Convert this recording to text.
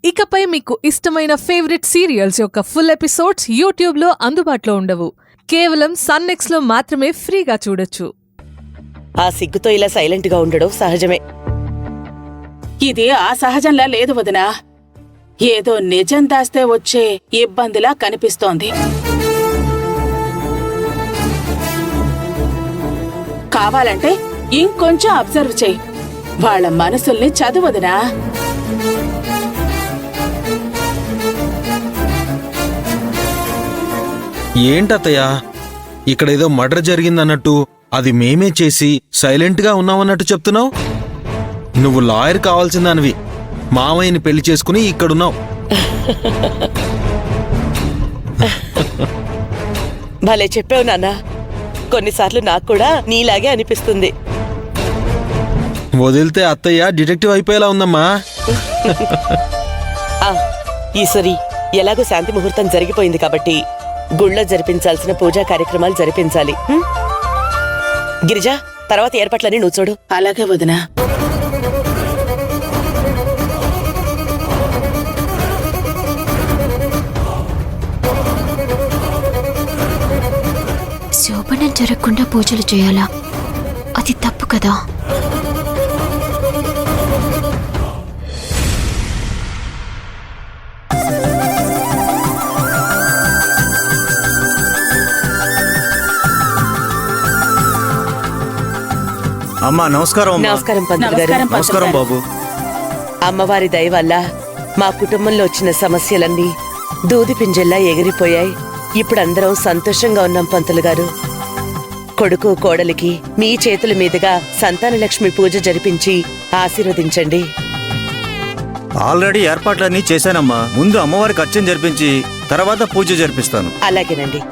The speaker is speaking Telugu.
ఇకపై మీకు ఇష్టమైన ఫేవరెట్ సీరియల్స్ యొక్క ఫుల్ ఎపిసోడ్స్ యూట్యూబ్లో అందుబాటులో ఉండవు. కేవలం సన్నెక్స్లో మాత్రమే ఫ్రీగా చూడొచ్చు. ఆ సిగ్గుతో ఇలా సైలెంట్గా ఉండడం సహజమే. ఇది ఆ సహజంలా లేదు వదినా. ఏదో నిజం దాస్తే వచ్చే ఇబ్బందిలా కనిపిస్తోంది. కావాలంటే ఇంకొంచెం అబ్జర్వ్ చెయ్యి. వాళ్ళ మనసుల్ని చదువదునా. ఏంటత్తయ్య, ఇక్కడేదో మర్డర్ జరిగిందన్నట్టు అది మేమే చేసి సైలెంట్గా ఉన్నామన్నట్టు చెప్తున్నావు? నువ్వు లాయర్ కావాల్సిందానివి, మామయ్యని పెళ్లి చేసుకుని ఇక్కడున్నావు. భలే చెప్పావు నాన్న. కొన్నిసార్లు నాకు కూడా నీలాగే అనిపిస్తుంది. వదిలితే అత్తయ్య డిటెక్టివ్ అయిపోయేలా ఉందమ్మా. ఈశ్వరి, ఎలాగో శాంతి ముహూర్తం జరిగిపోయింది కాబట్టి గుళ్ళో జరిపించాల్సిన పూజా కార్యక్రమాలు జరిపించాలి. గిరిజా, తర్వాత ఏర్పాట్లన్నీ నువ్వు చూడు. అలాగే వదినా. శోభనం జరగకుండా పూజలు చేయాలా? అది తప్పు కదా. అమ్మా నమస్కారం. నమస్కారం పంతులు గారు. నమస్కారం బాబు. అమ్మవారి దయ వల్ల మా కుటుంబంలో వచ్చిన సమస్యలన్నీ దూది పింజల్లా ఎగిరిపోయాయి. ఇప్పుడు అందరం సంతోషంగా ఉన్నాం పంతులు గారు. కొడుకు కోడలికి మీ చేతుల మీదుగా సంతానలక్ష్మి పూజ జరిపించి ఆశీర్వదించండి. ఆల్రెడీ ఏర్పాట్లన్నీ చేశానమ్మా. ముందు అమ్మవారికి అర్చన జరిపించి తర్వాత పూజ జరిపిస్తాను. అలాగేనండి.